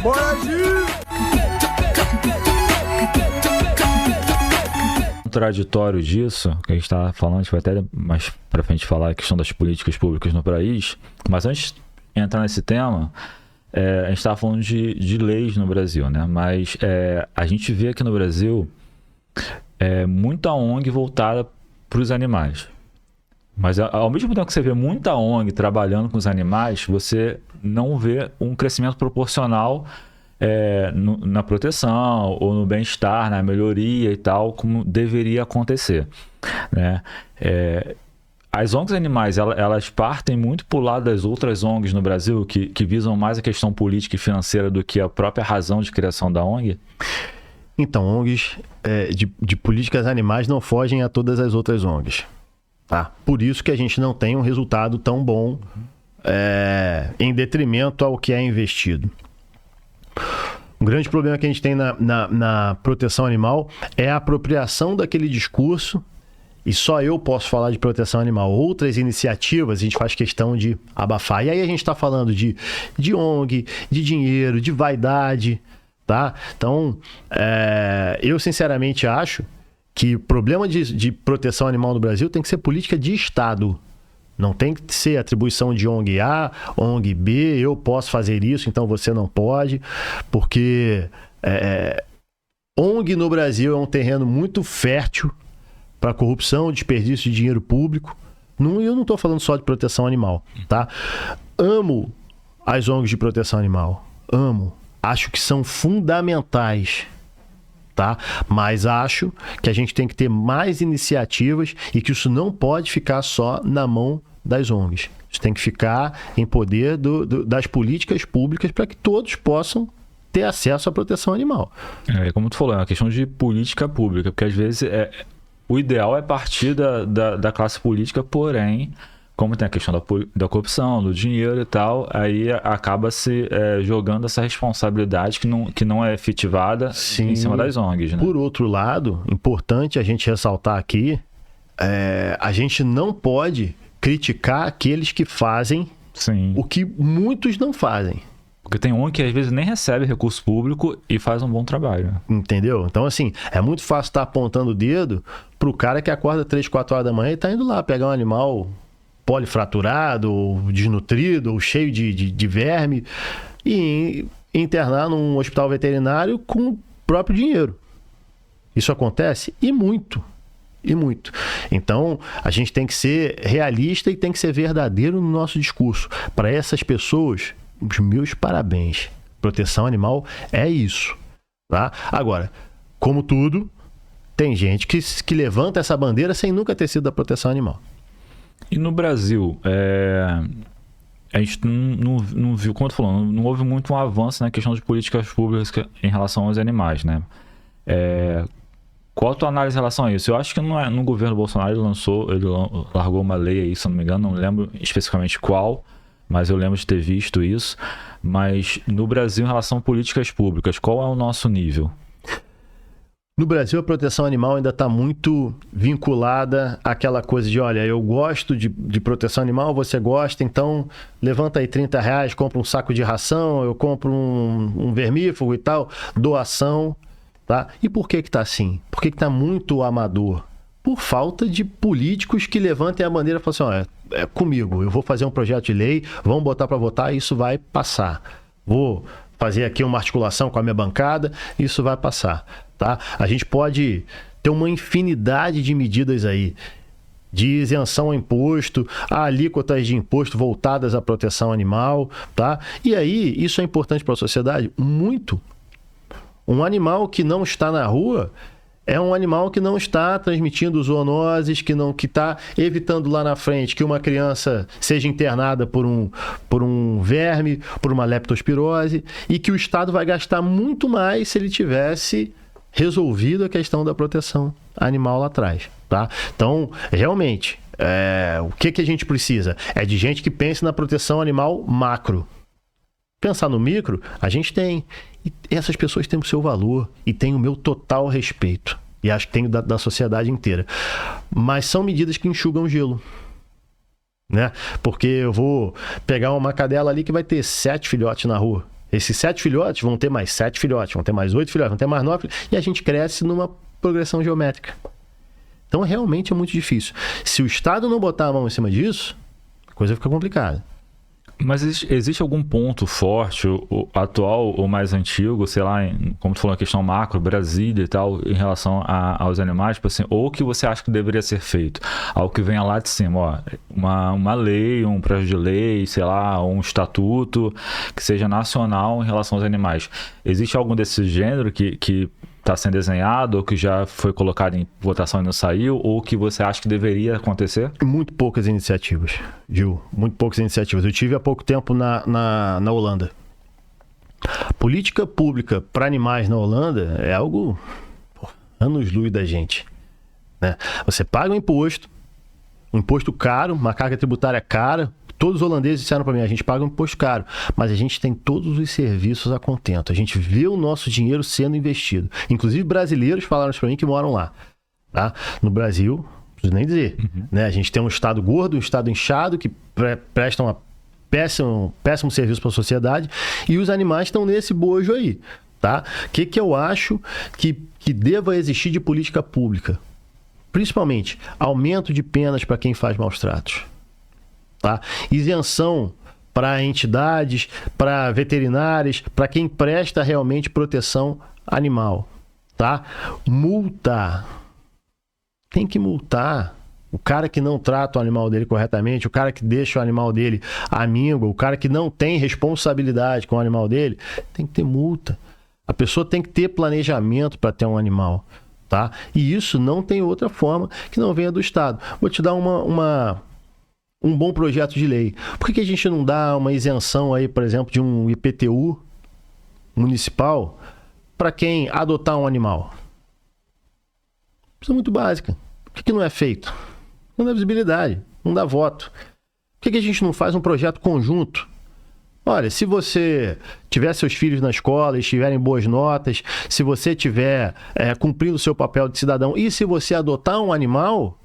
Bora, Gil! Contraditório disso, que a gente está falando, a gente vai até mais para frente falar a questão das políticas públicas no país, mas antes de entrar nesse tema, a gente estava falando de leis no Brasil, né? Mas a gente vê aqui no Brasil muita ONG voltada para os animais. Mas ao mesmo tempo que você vê muita ONG trabalhando com os animais, você não vê um crescimento proporcional na proteção ou no bem-estar, na melhoria e tal, como deveria acontecer, né? As ONGs animais, elas partem muito para o lado das outras ONGs no Brasil que visam mais a questão política e financeira do que a própria razão de criação da ONG? Então, ONGs de políticas animais não fogem a todas as outras ONGs. Tá? Por isso que a gente não tem um resultado tão bom em detrimento ao que é investido. Um grande problema que a gente tem na proteção animal é a apropriação daquele discurso, e só eu posso falar de proteção animal. Outras iniciativas a gente faz questão de abafar. E aí a gente está falando de ONG, de dinheiro, de vaidade, tá? Então, eu sinceramente acho que o problema de proteção animal no Brasil tem que ser política de Estado. Não tem que ser atribuição de ONG A, ONG B, eu posso fazer isso, então você não pode, porque ONG no Brasil é um terreno muito fértil para corrupção, desperdício de dinheiro público. Eu não estou falando só de proteção animal, tá? Amo as ONGs de proteção animal, amo. Acho que são fundamentais, tá? Mas acho que a gente tem que ter mais iniciativas e que isso não pode ficar só na mão das ONGs. Isso tem que ficar em poder das políticas públicas para que todos possam ter acesso à proteção animal. Como tu falou, é uma questão de política pública, porque às vezes o ideal é partir da classe política, porém, como tem a questão da corrupção, do dinheiro e tal, aí acaba se jogando essa responsabilidade que não é efetivada em cima das ONGs, né? Por outro lado, importante a gente ressaltar aqui, a gente não pode criticar aqueles que fazem o que muitos não fazem. Porque tem ONG que às vezes nem recebe recurso público e faz um bom trabalho, né? Entendeu? Então, assim, é muito fácil estar apontando o dedo pro cara que acorda 3, 4 horas da manhã e tá indo lá pegar um animal polifraturado, ou desnutrido, ou cheio de verme, e internar num hospital veterinário com o próprio dinheiro. Isso acontece? E muito. E muito. Então, a gente tem que ser realista e tem que ser verdadeiro no nosso discurso. Para essas pessoas, os meus parabéns. Proteção animal é isso, tá? Agora, como tudo, tem gente que levanta essa bandeira sem nunca ter sido da proteção animal. E no Brasil, a gente não viu, como tu falou, não houve muito um avanço na questão de políticas públicas em relação aos animais, né? Qual a tua análise em relação a isso? Eu acho que no governo Bolsonaro ele largou uma lei aí, se eu não me engano, não lembro especificamente qual, mas eu lembro de ter visto isso. Mas no Brasil, em relação a políticas públicas, qual é o nosso nível? No Brasil, a proteção animal ainda está muito vinculada àquela coisa de, olha, eu gosto de proteção animal, você gosta, então levanta aí R$30, compra um saco de ração, eu compro um vermífugo e tal, doação, tá? E por que está assim? Por que está muito amador? Por falta de políticos que levantem a bandeira e falem assim, olha, é comigo, eu vou fazer um projeto de lei, vamos botar para votar, isso vai passar. Vou fazer aqui uma articulação com a minha bancada, isso vai passar. Tá? A gente pode ter uma infinidade de medidas aí, de isenção ao imposto, a alíquotas de imposto voltadas à proteção animal, tá? E aí, isso é importante para a sociedade? Muito. Um animal que não está na rua é um animal que não está transmitindo zoonoses, que está evitando lá na frente que uma criança seja internada por um verme, por uma leptospirose, e que o Estado vai gastar muito mais se ele tivesse resolvido a questão da proteção animal lá atrás, tá? Então, realmente, o que a gente precisa? É de gente que pense na proteção animal macro. Pensar no micro, a gente tem. E essas pessoas têm o seu valor e têm o meu total respeito. E acho que tem da sociedade inteira. Mas são medidas que enxugam gelo, né? Porque eu vou pegar uma cadela ali que vai ter 7 filhotes na rua. Esses 7 filhotes vão ter mais 7 filhotes, vão ter mais 8 filhotes, vão ter mais 9 filhotes, e a gente cresce numa progressão geométrica. Então, realmente é muito difícil. Se o Estado não botar a mão em cima disso, a coisa fica complicada. Mas existe algum ponto forte, o atual ou mais antigo, sei lá, como tu falou, a questão macro, Brasília e tal, em relação aos animais, tipo assim, ou que você acha que deveria ser feito? Algo que venha lá de cima, ó, uma lei, um projeto de lei, sei lá, um estatuto que seja nacional em relação aos animais. Existe algum desse gênero que está sendo desenhado, ou que já foi colocado em votação e não saiu, ou que você acha que deveria acontecer? Muito poucas iniciativas, Gil. Muito poucas iniciativas. Eu tive há pouco tempo na Holanda. Política pública para animais na Holanda é algo anos-luz da gente. Né? Você paga um imposto caro, uma carga tributária cara. Todos os holandeses disseram para mim, a gente paga um imposto caro, mas a gente tem todos os serviços a contento. A gente vê o nosso dinheiro sendo investido. Inclusive brasileiros falaram isso para mim que moram lá. Tá? No Brasil, não preciso nem dizer. Né? A gente tem um estado gordo, um estado inchado, que prestam um péssimo serviço para a sociedade, e os animais estão nesse bojo aí. Tá? O que eu acho que deva existir de política pública? Principalmente, aumento de penas para quem faz maus tratos. Tá? Isenção para entidades, para veterinárias, para quem presta realmente proteção animal. Tá? Multa. Tem que multar. O cara que não trata o animal dele corretamente, o cara que deixa o animal dele amigo, o cara que não tem responsabilidade com o animal dele, tem que ter multa. A pessoa tem que ter planejamento para ter um animal. Tá? E isso não tem outra forma que não venha do Estado. Vou te dar um bom projeto de lei. Por que a gente não dá uma isenção aí, por exemplo, de um IPTU municipal para quem adotar um animal? Isso é muito básica. Por que não é feito? Não dá visibilidade, não dá voto. Por que a gente não faz um projeto conjunto? Olha, se você tiver seus filhos na escola e estiverem boas notas, se você estiver cumprindo o seu papel de cidadão e se você adotar um animal,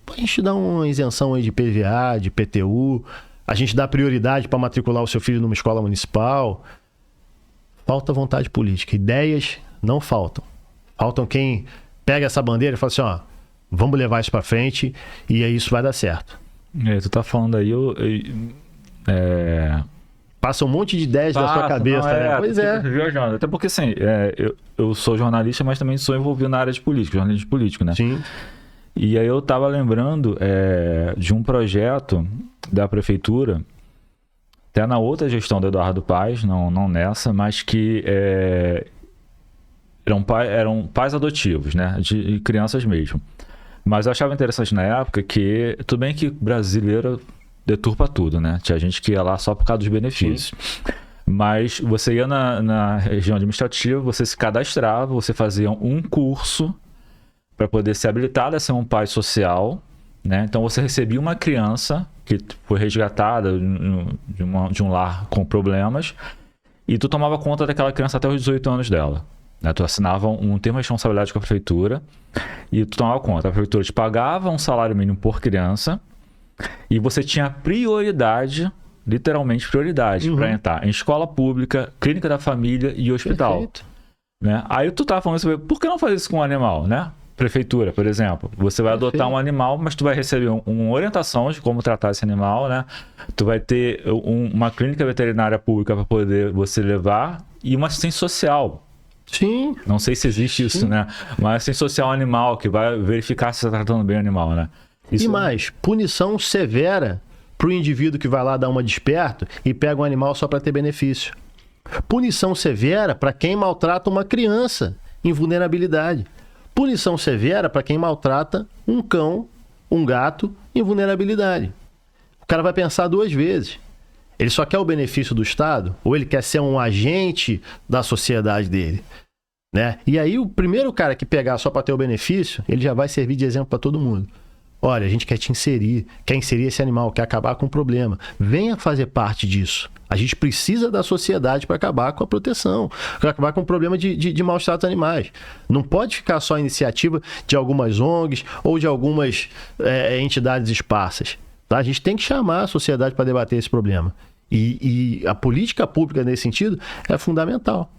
a gente dá uma isenção aí de PVA, de PTU, a gente dá prioridade para matricular o seu filho numa escola municipal. Falta vontade política. Ideias não faltam. Faltam quem pega essa bandeira e fala assim, ó, vamos levar isso para frente e aí isso vai dar certo. Tu tá falando aí, Passa um monte de ideias na sua cabeça, né? Pois é. Viajando. Até porque, assim, eu sou jornalista, mas também sou envolvido na área de política, jornalismo político, né? Sim. E aí eu tava lembrando de um projeto da prefeitura, até na outra gestão do Eduardo Paes, não nessa, mas que eram pais adotivos, né? De crianças mesmo. Mas eu achava interessante na época que, tudo bem que brasileiro deturpa tudo, né? Tinha gente que ia lá só por causa dos benefícios. Sim. Mas você ia na região administrativa, você se cadastrava, você fazia um curso para poder ser habilitado a ser um pai social, né? Então você recebia uma criança que foi resgatada de um lar com problemas e tu tomava conta daquela criança até os 18 anos dela. Né? Tu assinava um termo de responsabilidade com a prefeitura e tu tomava conta. A prefeitura te pagava um salário mínimo por criança e você tinha prioridade, literalmente prioridade, para entrar em escola pública, clínica da família e hospital. Perfeito. Né? Aí tu tava falando assim, por que não fazer isso com um animal, né? Prefeitura, por exemplo. Você vai adotar um animal, mas tu vai receber uma orientação de como tratar esse animal, né? Tu vai ter uma clínica veterinária pública para poder você levar e uma assistência social. Sim. Não sei se existe isso, né? Uma assistência social animal que vai verificar se está tratando bem o animal, né? Isso... E mais, punição severa para o indivíduo que vai lá dar uma desperto e pega um animal só para ter benefício. Punição severa para quem maltrata uma criança em vulnerabilidade. Punição severa para quem maltrata um cão, um gato em vulnerabilidade. O cara vai pensar 2 vezes. Ele só quer o benefício do Estado ou ele quer ser um agente da sociedade dele? Né? E aí o primeiro cara que pegar só para ter o benefício, ele já vai servir de exemplo para todo mundo. Olha, a gente quer te inserir, quer inserir esse animal, quer acabar com o problema. Venha fazer parte disso. A gente precisa da sociedade para acabar com a proteção, para acabar com o problema de maus tratos animais. Não pode ficar só a iniciativa de algumas ONGs ou de algumas entidades esparsas. Tá? A gente tem que chamar a sociedade para debater esse problema. E a política pública nesse sentido é fundamental.